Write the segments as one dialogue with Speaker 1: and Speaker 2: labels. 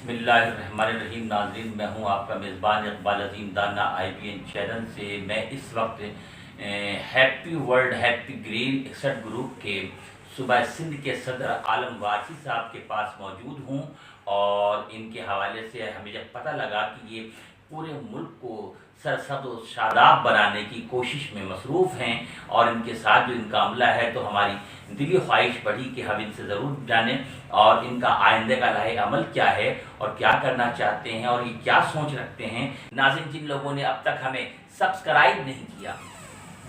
Speaker 1: بسم اللہ الرحمن الرحیم۔ ناظرین، میں ہوں آپ کا میزبان اقبال عظیم دانا IBN چینل سے۔ میں اس وقت happy world happy green 61 group کے صوبہ سندھ کے صدر عالم وارثی صاحب کے پاس موجود ہوں، اور ان کے حوالے سے ہمیں جب پتہ لگا کہ یہ پورے ملک کو سرسبز و شاداب بنانے کی کوشش میں مصروف ہیں اور ان کے ساتھ جو ان کا عملہ ہے، تو ہماری دلی خواہش بڑھی کہ ہم ان سے ضرور جانیں اور ان کا آئندہ کا راہ عمل کیا ہے اور کیا کرنا چاہتے ہیں اور یہ کیا سوچ رکھتے ہیں۔ ناظرین، جن لوگوں نے اب تک ہمیں سبسکرائب نہیں کیا،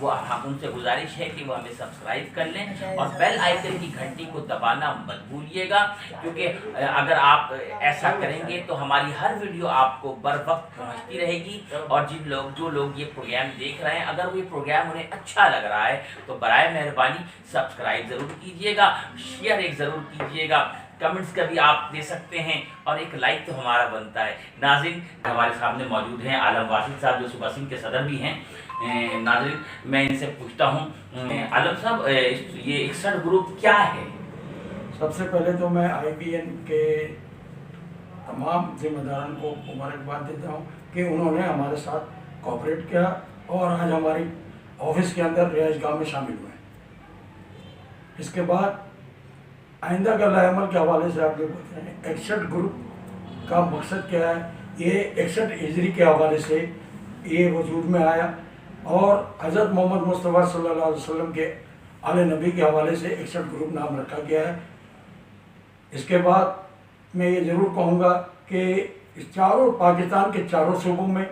Speaker 1: وہ ہم ان سے گزارش ہے کہ وہ ہمیں سبسکرائب کر لیں اور بیل آئیکن کی گھنٹی کو دبانا مت بھولیے گا، کیونکہ اگر آپ ایسا کریں گے تو ہماری ہر ویڈیو آپ کو بر وقت پہنچتی رہے گی، اور جو لوگ یہ پروگرام دیکھ رہے ہیں، اگر وہ یہ پروگرام انہیں اچھا لگ رہا ہے تو برائے مہربانی سبسکرائب ضرور کیجیے گا، شیئر ایک ضرور کیجیے گا، کمنٹس کا بھی آپ دے سکتے ہیں، اور ایک لائک تو ہمارا بنتا ہے۔ ناظرین، ہمارے سامنے موجود ہیں عالم وارثی صاحب، جو صوبہ سندھ کے صدر بھی ہیں۔ ناظرین، میں ان سے پوچھتا ہوں، عالم صاحب، یہ 61 گروپ کیا ہے؟
Speaker 2: سب سے پہلے تو میں IBN کے تمام ذمہ داران کو مبارکباد دیتا ہوں کہ انہوں نے ہمارے ساتھ کوآپریٹ کیا اور آج ہماری آفس کے اندر رہائش گاہ میں شامل ہوئے۔ اس کے بعد آئندہ کا لائحہ عمل کے حوالے سے آپ یہ بولتے ہیں 61 گروپ کا مقصد کیا ہے۔ یہ 61 ہجری کے حوالے سے یہ وجود میں آیا، اور حضرت محمد مصطفیٰ صلی اللہ علیہ وسلم کے آل نبی کے حوالے سے 61 گروپ نام رکھا گیا ہے۔ اس کے بعد میں یہ ضرور کہوں گا کہ اس چاروں پاکستان کے چاروں صوبوں میں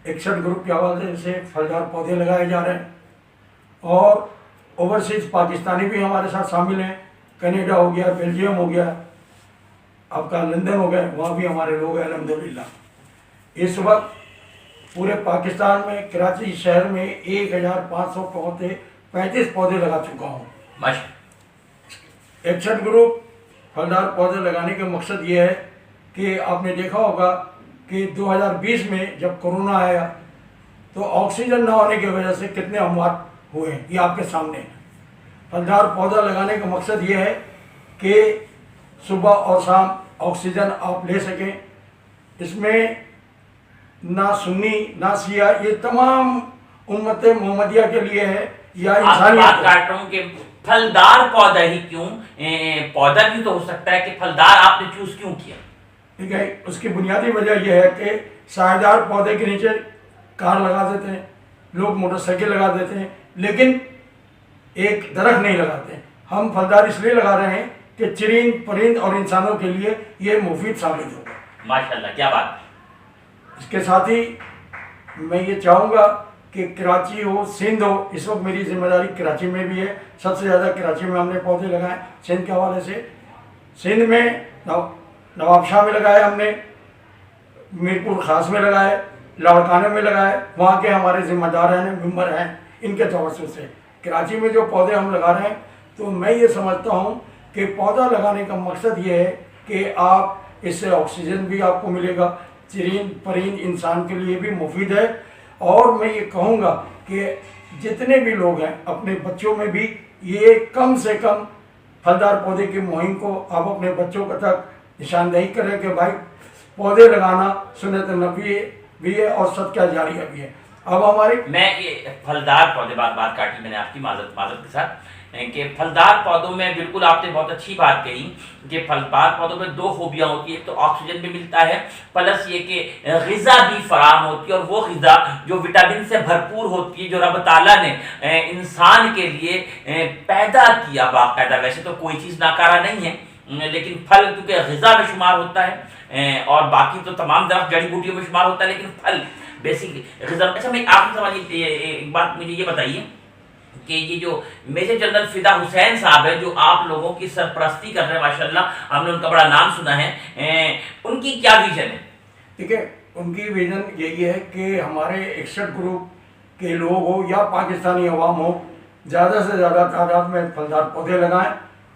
Speaker 2: 61 گروپ کے حوالے سے پھلدار پودے لگائے جا رہے ہیں، اور اوورسیز پاکستانی بھی ہمارے ساتھ شامل ہیں۔ کینیڈا ہو گیا، بیلجیم ہو گیا، آپ کا لندن ہو گیا، وہاں بھی ہمارے لوگ ہیں الحمدللہ۔ اس وقت پورے پاکستان میں کراچی شہر میں 1535 پودے لگا چکا ہوں۔ 61 گروپ پھلدار پودے لگانے کا مقصد یہ ہے کہ آپ نے دیکھا ہوگا کہ 2020 میں جب کورونا آیا تو آکسیجن نہ ہونے کی وجہ سے کتنے اموات ہوئے ہیں، یہ آپ کے سامنے ہے۔ پھلدار پودا لگانے کا مقصد یہ ہے کہ صبح اور شام آکسیجن آپ لے سکیں۔ اس میں نہ سنی نہ سیاہ، یہ تمام امت محمدیہ کے لیے ہے یا انسانیت۔
Speaker 1: بات کاٹ رہا ہوں کہ پھلدار پودا ہی کیوں؟ پودا بھی تو ہو سکتا ہے، کہ پھلدار آپ نے چوز کیوں کیا؟
Speaker 2: ٹھیک ہے، اس کی بنیادی وجہ یہ ہے کہ سایہ پودے کے نیچے کار لگا دیتے ہیں لوگ، موٹر سائیکل لگا دیتے ہیں، لیکن ایک درخت نہیں لگاتے۔ ہم پھلدار اس لیے لگا رہے ہیں کہ چرند پرند اور انسانوں کے لیے یہ مفید ثابت ہوگا۔
Speaker 1: ماشاءاللہ، کیا بات۔
Speaker 2: اس کے ساتھ ہی میں یہ چاہوں گا کہ کراچی ہو، سندھ ہو، اس وقت میری ذمہ داری کراچی میں بھی ہے، سب سے زیادہ کراچی میں ہم نے پودے لگائے سندھ کے حوالے سے۔ سندھ میں نواب شاہ میں لگائے ہم نے، میرپور خاص میں لگائے، لاڑکانے میں لگائے، وہاں کے ہمارے ذمہ دار ہیں، ممبر ہیں، ان کے توسط سے کراچی میں جو پودے ہم لگا رہے ہیں۔ تو میں یہ سمجھتا ہوں کہ پودا لگانے کا مقصد یہ ہے کہ آپ اس سے آکسیجن بھی آپ کو ملے گا، چرند پرند انسان کے لیے بھی مفید ہے۔ اور میں یہ کہوں گا کہ جتنے بھی لوگ ہیں اپنے بچوں میں بھی یہ کم سے کم پھلدار پودے کی مہم کو آپ اپنے بچوں کو تک نشاندہی کریں کہ بھائی پودے لگانا سنت نبوی بھی ہے اور صدقہ جاریہ بھی ہے۔ اب ہماری
Speaker 1: میں یہ پھلدار پودے بات کاٹی میں نے آپ کی معذرت کے ساتھ، کہ پھلدار پودوں میں بالکل آپ نے بہت اچھی بات کہی کہ پھلدار پودوں میں دو خوبیاں ہوتی ہیں، ایک تو آکسیجن بھی ملتا ہے، پلس یہ کہ غذا بھی فراہم ہوتی ہے، اور وہ غذا جو وٹامن سے بھرپور ہوتی ہے، جو رب تعالیٰ نے انسان کے لیے پیدا کیا باقاعدہ۔ ویسے تو کوئی چیز ناکارہ نہیں ہے، لیکن پھل کیونکہ غذا میں شمار ہوتا ہے، اور باقی تو تمام درخت جڑی بوٹیوں میں شمار ہوتا ہے، لیکن پھل بیسک غذا۔ اچھا، میں آخری سوال ایک بات مجھے یہ بتائیے کہ یہ جو میجر جنرل فدا حسین صاحب ہیں، جو آپ لوگوں کی سرپرستی کر رہے ہیں، ماشاءاللہ ہم نے ان کا بڑا نام سنا ہے، ان کی کیا ویژن ہے؟
Speaker 2: ٹھیک ہے، ان کی ویژن یہی ہے کہ ہمارے 61 گروپ کے لوگ ہو یا پاکستانی عوام ہو، زیادہ سے زیادہ تعداد میں پھلدار پودے لگائیں،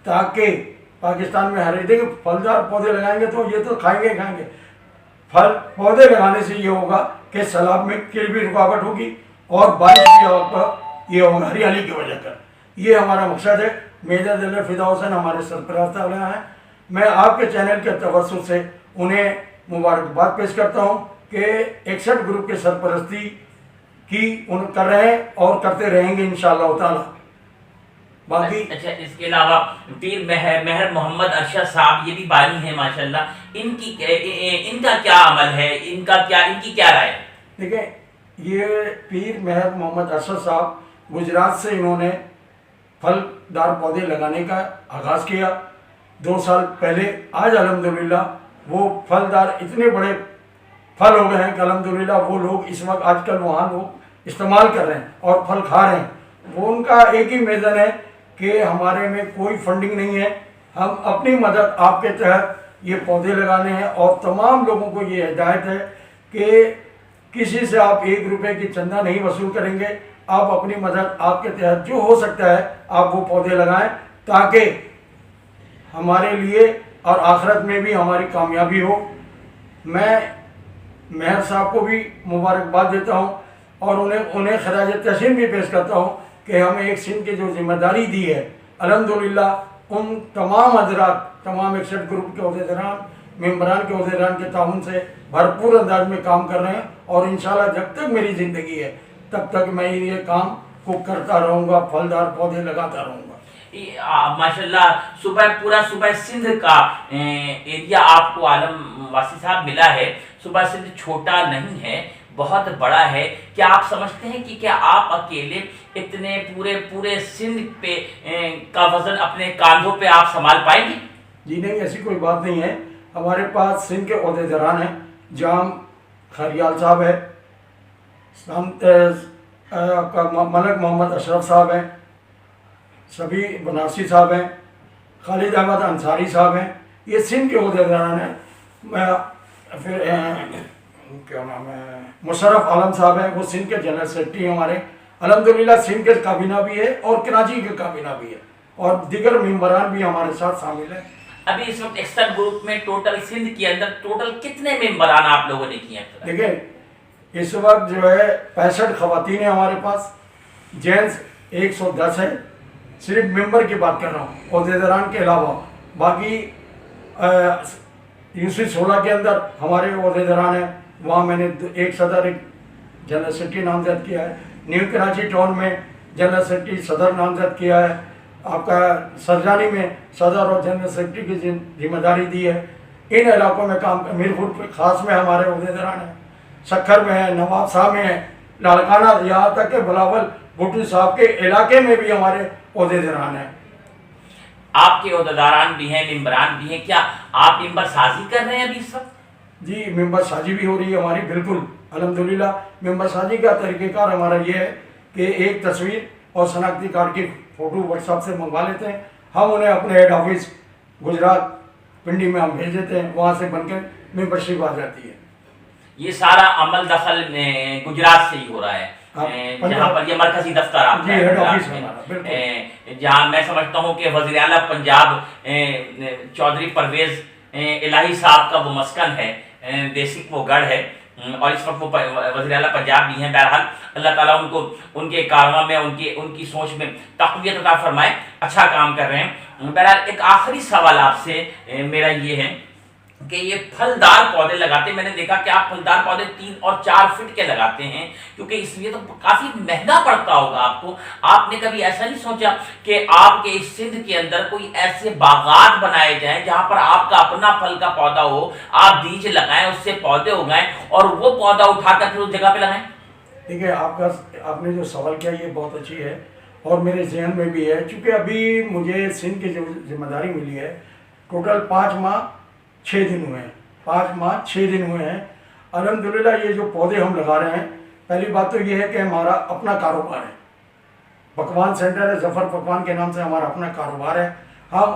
Speaker 2: تاکہ پاکستان میں ہر ایک پھلدار پودے لگائیں گے تو یہ تو کھائیں گے پھل پودے لگانے سے یہ ہوگا کہ سیلاب میں کی بھی رکاوٹ ہوگی اور بارش بھی یہ ہوگا ہریالی کی وجہ سے۔ یہ ہمارا مقصد ہے۔ میجر جنرل فدا حسین ہمارے سرپرست ہیں۔ میں آپ کے چینل کے توسط سے انہیں مبارکباد پیش کرتا ہوں کہ 61 گروپ کے سرپرستی کی ان کر رہے ہیں اور کرتے رہیں گے انشاءاللہ تعالی. باقی
Speaker 1: اچھا اس کے علاوہ پیر مہر محمد ارشد صاحب یہ بھی بانی ہیں ماشاءاللہ، ان کا کیا عمل ہے، ان کی کیا رائے ہے؟
Speaker 2: دیکھیں یہ پیر مہر محمد ارشد صاحب گجرات سے انہوں نے پھل دار پودے لگانے کا آغاز کیا 2 سال پہلے. آج الحمدللہ وہ پھل دار اتنے بڑے پھل ہو گئے ہیں کہ الحمدللہ وہ لوگ اس وقت آج کل وہاں لوگ استعمال کر رہے ہیں اور پھل کھا رہے ہیں. وہ ان کا ایک ہی میزن ہے کہ ہمارے میں کوئی فنڈنگ نہیں ہے، ہم اپنی مدد آپ کے تحت یہ پودے لگانے ہیں اور تمام لوگوں کو یہ ہدایت ہے کہ کسی سے آپ 1 روپے کی چندہ نہیں وصول کریں گے. آپ اپنی مدد آپ کے تحت جو ہو سکتا ہے آپ وہ پودے لگائیں تاکہ ہمارے لیے اور آخرت میں بھی ہماری کامیابی ہو. میں مہر صاحب کو بھی مبارکباد دیتا ہوں اور انہیں خراج تحسین بھی پیش کرتا ہوں کہ ہمیں ایک سندھ کی جو ذمہ داری دی ہے الحمدللہ ان تمام حضرات، تمام 61 گروپ کے عہدیداران، ممبران کے عہدیداران کے تعاون سے بھرپور انداز میں کام کر رہے ہیں اور انشاءاللہ جب تک میری زندگی ہے تب تک میں یہ کام کو کرتا رہوں گا، پھلدار پودے لگاتا رہوں گا.
Speaker 1: ماشاءاللہ پورا صوبہ سندھ کا ایریا آپ کو عالم واسی صاحب ملا ہے. صوبہ سندھ چھوٹا نہیں ہے، بہت بڑا ہے. کیا آپ سمجھتے ہیں کہ کیا آپ اکیلے اتنے پورے سندھ پہ کا وزن اپنے کاندھوں پہ آپ سنبھال پائیں گے؟
Speaker 2: جی نہیں، ایسی کوئی بات نہیں ہے. ہمارے پاس سندھ کے عہدیداران ہیں، جام خریال صاحب ہے، ملک محمد اشرف صاحب ہیں، سبھی بنارسی صاحب ہیں، خالد احمد انصاری صاحب ہیں. یہ سندھ کے عہدیداران ہیں. پھر کیا نام ہے، مشرف عالم صاحب ہیں، وہ سندھ کے جنرل سیکرٹری ہمارے. الحمدللہ سندھ کے کابینہ بھی ہے اور کراچی کے کابینہ بھی ہے اور دیگر ممبران بھی ہمارے ساتھ شامل ہیں.
Speaker 1: ابھی اس وقت 61 گروپ میں ٹوٹل سندھ کے اندر ٹوٹل کتنے ممبران آپ لوگوں نے کیے ہیں؟
Speaker 2: دیکھیں اس وقت جو ہے 65 خواتین ہیں ہمارے پاس، جینس 110 ہے. صرف ممبر کی بات کر رہا ہوں، عہدیداران کے علاوہ. باقی یوسی 16 کے اندر ہمارے عہدیداران ہیں، وہاں میں نے ایک صدر ایک جنرل سیکرٹری نامزد کیا ہے. نیو کراچی ٹاؤن میں جنرل سیکرٹری صدر نامزد کیا ہے. آپ کا سرجانی میں صدر اور جنرل سیکرٹری کی ذمہ داری دی ہے. ان علاقوں میں کام میرپور خاص میں ہمارے عہدیداران ہیں، سکھر میں ہیں، نواب صاحب میں ہیں، لاڑکانہ، یہاں تک کہ بلاول بھٹو صاحب کے علاقے میں بھی ہمارے عہدیداران ہیں.
Speaker 1: آپ کے عہدیداران بھی ہیں، ممبران بھی ہیں. کیا آپ ممبر سازی کر رہے ہیں ابھی اس وقت؟
Speaker 2: جی ممبر سازی بھی ہو رہی ہے ہماری، بالکل الحمدللہ. ممبر سازی کا طریقہ کار ہمارا یہ ہے کہ ایک تصویر اور شناختی کارڈ کی فوٹو واٹس ایپ سے منگوا لیتے ہیں، ہم انہیں اپنے ہیڈ آفس گجرات پنڈی میں ہم بھیج دیتے ہیں، وہاں سے بن کے ممبرشپ آ جاتی ہے.
Speaker 1: یہ سارا عمل دخل گجرات سے ہی ہو رہا ہے، جہاں پر یہ مرکزی دفتر آپ جہاں میں سمجھتا ہوں کہ وزیر اعلیٰ پنجاب چودھری پرویز الہی صاحب کا وہ مسکن ہے، بیسک وہ گڑھ ہے اور اس وقت وہ وزیر اعلیٰ پنجاب بھی ہیں. بہرحال اللہ تعالیٰ ان کو ان کے کارواں میں ان کی سوچ میں تقویت عطا فرمائے، اچھا کام کر رہے ہیں. بہرحال ایک آخری سوال آپ سے میرا یہ ہے کہ یہ پھلدار پودے لگاتے ہیں، میں نے دیکھا کہ آپ پھلدار پودے 3 اور 4 فٹ کے لگاتے ہیں کیونکہ اس لیے تو کافی مہنگا پڑتا ہوگا آپ کو. آپ نے کبھی ایسا نہیں سوچا کہ آپ کے اس سندھ کے اندر کوئی ایسے باغات بنائے جائیں جہاں پر آپ کا اپنا پھل کا پودا ہو، آپ بیج لگائیں، اس سے پودے اگائیں اور وہ پودا اٹھا کر پھر اس جگہ پہ لگائیں؟
Speaker 2: ٹھیک ہے، آپ نے جو سوال کیا یہ بہت اچھی ہے اور میرے ذہن میں بھی ہے. چونکہ ابھی مجھے سندھ کی جو ذمہ داری ملی ہے، ٹوٹل 5 ماہ 6 دن ہوئے ہیں. 5 ماہ 6 دن ہوئے ہیں. الحمدللہ یہ جو پودے ہم لگا رہے ہیں، پہلی بات تو یہ ہے کہ ہمارا اپنا کاروبار ہے، پکوان سینٹر ہے، ظفر پکوان کے نام سے ہمارا اپنا کاروبار ہے. ہم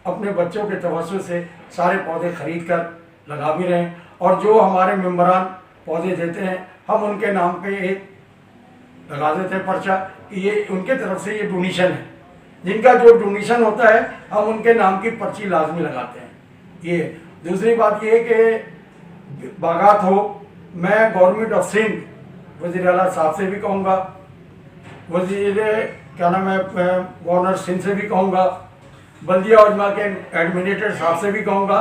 Speaker 2: اپنے بچوں کے توسط سے سارے پودے خرید کر لگا بھی رہے ہیں اور جو ہمارے ممبران پودے دیتے ہیں ہم ان کے نام پہ ایک لگا دیتے ہیں پرچہ کہ یہ ان کے طرف سے یہ ڈونیشن ہے. جن کا جو ڈونیشن ہوتا ہے ہم ان کے نام کی پرچی لازمی لگاتے ہیں. یہ دوسری بات یہ ہے کہ باغات ہو، میں گورنمنٹ آف سندھ وزیر اعلیٰ صاحب سے بھی کہوں گا، گورنر سندھ سے بھی کہوں گا، بلدیہ اجما کے ایڈمنسٹریٹر صاحب سے بھی کہوں گا